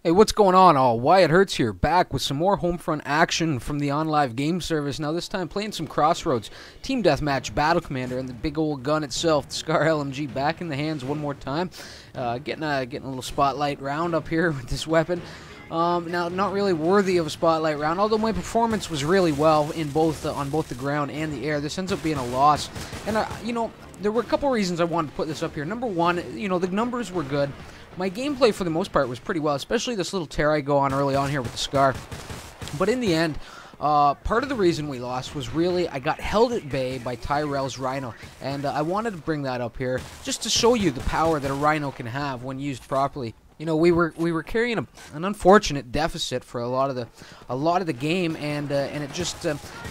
Hey, what's going on all? Wyatt Hertz here, back with some more Homefront action from the OnLive game service. Now this time playing some Crossroads, Team Deathmatch, Battle Commander, and the big old gun itself, the scar-lmg, back in the hands one more time. Getting a little spotlight round up here with this weapon. Now, not really worthy of a spotlight round, although my performance was really well in both on both the ground and the air. This ends up being a loss, and you know, there were a couple reasons I wanted to put this up here. Number one, you know, the numbers were good. My gameplay, for the most part, was pretty well, especially this little tear I go on early on here with the Scar. But in the end, part of the reason we lost was really I got held at bay by Tyrell's Rhino. And I wanted to bring that up here just to show you the power that a Rhino can have when used properly. You know, we were carrying an unfortunate deficit for a lot of the game, and it just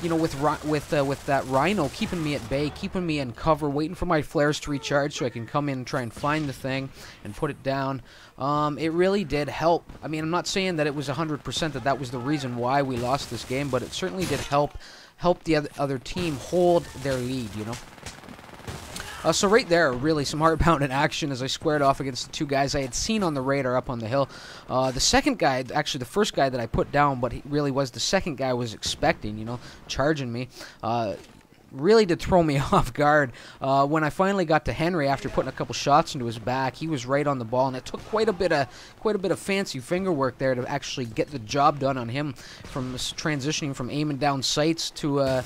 you know, with that Rhino keeping me at bay, keeping me in cover, waiting for my flares to recharge so I can come in and try and find the thing and put it down. It really did help. I mean, I'm not saying that it was 100% that was the reason why we lost this game, but it certainly did help the other team hold their lead. You know. So right there, really some hard-pounding action as I squared off against the two guys I had seen on the radar up on the hill. The second guy, actually the first guy that I put down, but he really was the second guy I was expecting, you know, charging me. Really did throw me off guard. When I finally got to Henry after putting a couple shots into his back, he was right on the ball, and it took quite a bit of fancy finger work there to actually get the job done on him, from transitioning from aiming down sights to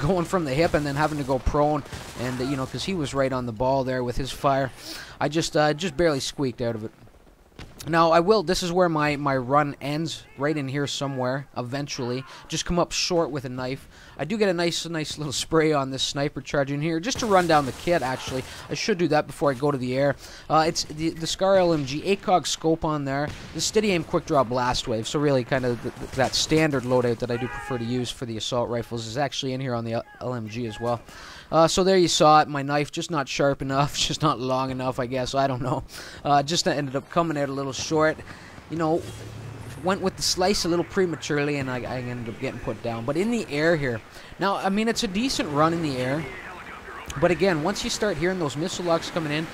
going from the hip and then having to go prone, and you know, because he was right on the ball there with his fire. I just barely squeaked out of it. Now, this is where my run ends, right in here somewhere, eventually. Just come up short with a knife. I do get a nice little spray on this sniper charge in here, just to run down the kit, actually. I should do that before I go to the air. It's the scar-lmg, ACOG scope on there, the steady aim quick draw blast wave, so really kind of that standard loadout that I do prefer to use for the assault rifles is actually in here on the LMG as well. So there you saw it, my knife just not sharp enough, just not long enough, I guess, I don't know. Just ended up coming out a little short, you know, went with the slice a little prematurely, and I ended up getting put down. But in the air here, now, I mean, it's a decent run in the air, but again, once you start hearing those missile locks coming in,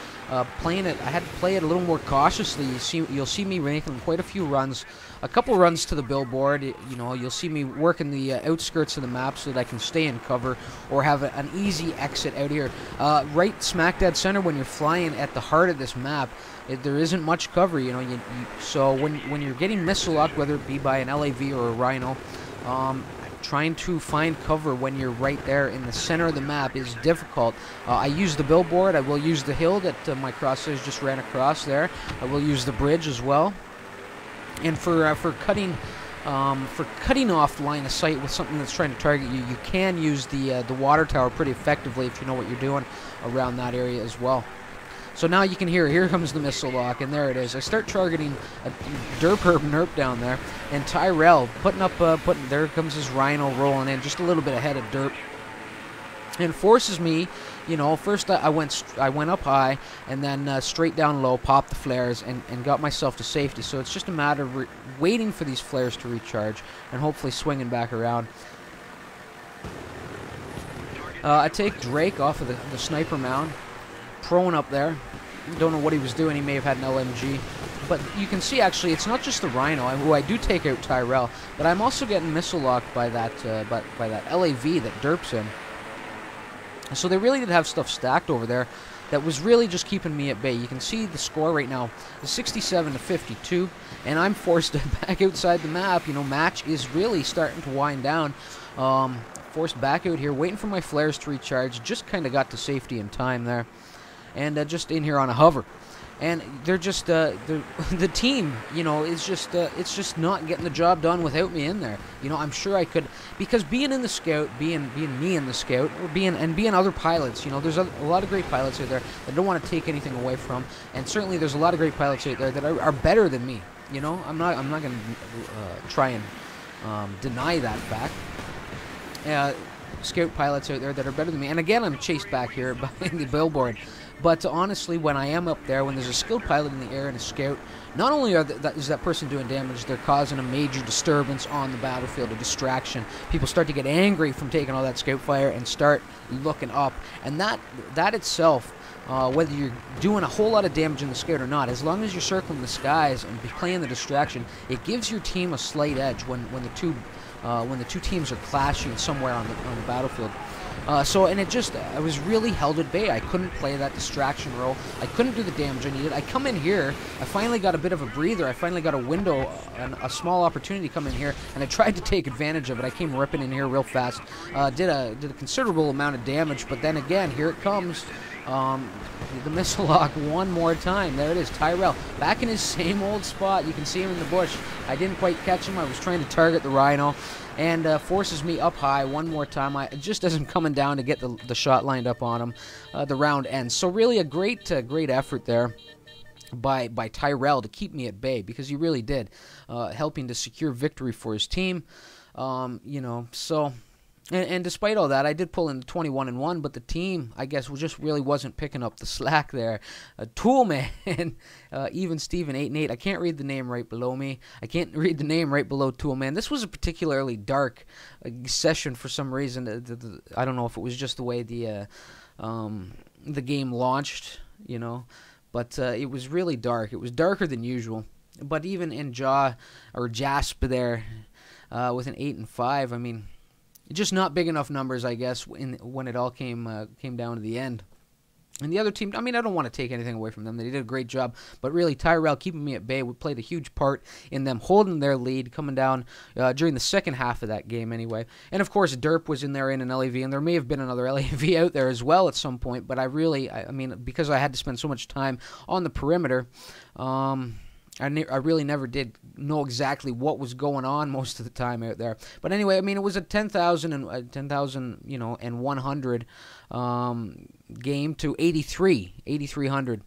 playing it, I had to play it a little more cautiously. You'll see me making quite a few runs, a couple runs to the billboard. You know, you'll see me working the outskirts of the map so that I can stay in cover or have an easy exit out here. Right smack dead center when you're flying at the heart of this map, there isn't much cover. You know, so when you're getting missile locked, whether it be by an LAV or a Rhino, trying to find cover when you're right there in the center of the map is difficult. I use the billboard. I will use the hill that my crosshairs just ran across there. I will use the bridge as well. And for cutting off line of sight with something that's trying to target you, you can use the water tower pretty effectively if you know what you're doing around that area as well. So now you can hear, here comes the missile lock, and there it is. I start targeting a derp herb nerp down there, and Tyrell there comes his Rhino rolling in just a little bit ahead of derp, and forces me, you know, first I went up high, and then straight down low, popped the flares, and got myself to safety. So it's just a matter of waiting for these flares to recharge, and hopefully swinging back around. I take Drake off of the sniper mound, prone up there. Don't know what he was doing. He may have had an LMG, but you can see actually it's not just the Rhino who I do take out Tyrell, but I'm also getting missile locked by that LAV that derps in. So they really did have stuff stacked over there that was really just keeping me at bay. You can see the score right now is 67 to 52, and I'm forced back outside the map. You know, match is really starting to wind down. Forced back out here, waiting for my flares to recharge. Just kind of got to safety in time there. And just in here on a hover, and they're just the team, you know, is just it's just not getting the job done without me in there. You know, I'm sure I could, because being in the scout, being me in the scout, or being other pilots, you know, there's a lot of great pilots out there that don't want to take anything away from, and certainly there's a lot of great pilots out there that are better than me. You know, I'm not going to try and deny that fact. Scout pilots out there that are better than me, and again, I'm chased back here behind the billboard. But honestly, when I am up there, when there's a skilled pilot in the air and a scout, not only is that person doing damage, they're causing a major disturbance on the battlefield, a distraction. People start to get angry from taking all that scout fire and start looking up. And that itself whether you're doing a whole lot of damage in the scout or not, as long as you're circling the skies and playing the distraction, it gives your team a slight edge when the two teams are clashing somewhere on the battlefield. I was really held at bay. I couldn't play that distraction role. I couldn't do the damage I needed. I come in here. I finally got a bit of a breather. I finally got a window, a small opportunity to come in here, and I tried to take advantage of it. I came ripping in here real fast. Did a considerable amount of damage, but then again, here it comes. The missile lock one more time. There it is, Tyrell back in his same old spot. You can see him in the bush. I didn't quite catch him. I was trying to target the rhino, and forces me up high one more time. It just isn't coming down to get the shot lined up on him. The round ends. So really a great effort there by Tyrell to keep me at bay, because he really did, helping to secure victory for his team. You know, so. And despite all that, I did pull in 21-1, but the team, I guess, just really wasn't picking up the slack there. Toolman, even Steven 8-8. I can't read the name right below me. I can't read the name right below Toolman. This was a particularly dark session for some reason. I don't know if it was just the way the game launched, you know, but it was really dark. It was darker than usual. But even in Jasp there, with an 8 and 5, I mean, just not big enough numbers, I guess, when it all came down to the end. And the other team, I mean, I don't want to take anything away from them. They did a great job. But really, Tyrell keeping me at bay played a huge part in them holding their lead, coming down during the second half of that game anyway. And, of course, Derp was in there in an LAV, and there may have been another LAV out there as well at some point. But I mean, because I had to spend so much time on the perimeter, I really never did know exactly what was going on most of the time out there. But anyway, I mean, it was a 10,000, you know, and 100 game to 8,300.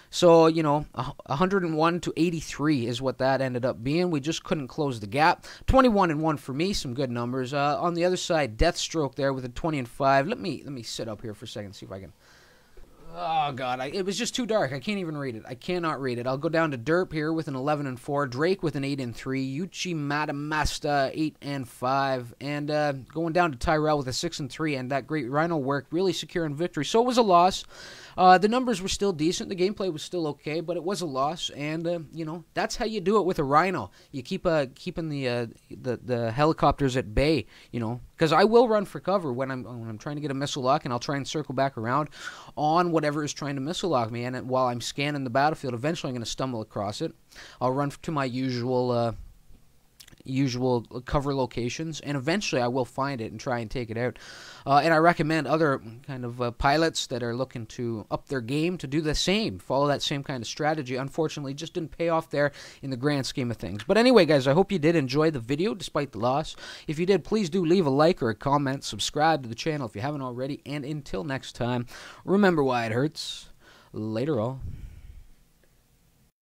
So, you know, 101 to 83 is what that ended up being. We just couldn't close the gap. 21-1 for me, some good numbers. On the other side, Deathstroke there with a 20-5. Let me sit up here for a second, see if I can. Oh, God, it was just too dark. I can't even read it. I cannot read it. I'll go down to Derp here with an 11-4, Drake with an 8-3, Yuchi Matamasta 8-5, and going down to Tyrell with a 6-3, and that great Rhino work really securing victory. So it was a loss. The numbers were still decent. The gameplay was still okay, but it was a loss, and, you know, that's how you do it with a Rhino. You keep keeping the helicopters at bay, you know, because I will run for cover when I'm trying to get a missile lock, and I'll try and circle back around on whatever is trying to missile lock me, and while I'm scanning the battlefield, eventually I'm going to stumble across it. I'll run to my usual cover locations, and eventually I will find it and try and take it out. And I recommend other kind of pilots that are looking to up their game to do the same, follow that same kind of strategy. Unfortunately, it just didn't pay off there in the grand scheme of things. But anyway, guys, I hope you did enjoy the video despite the loss. If you did, please do leave a like or a comment, subscribe to the channel if you haven't already, and until next time, remember why it hurts. Later all.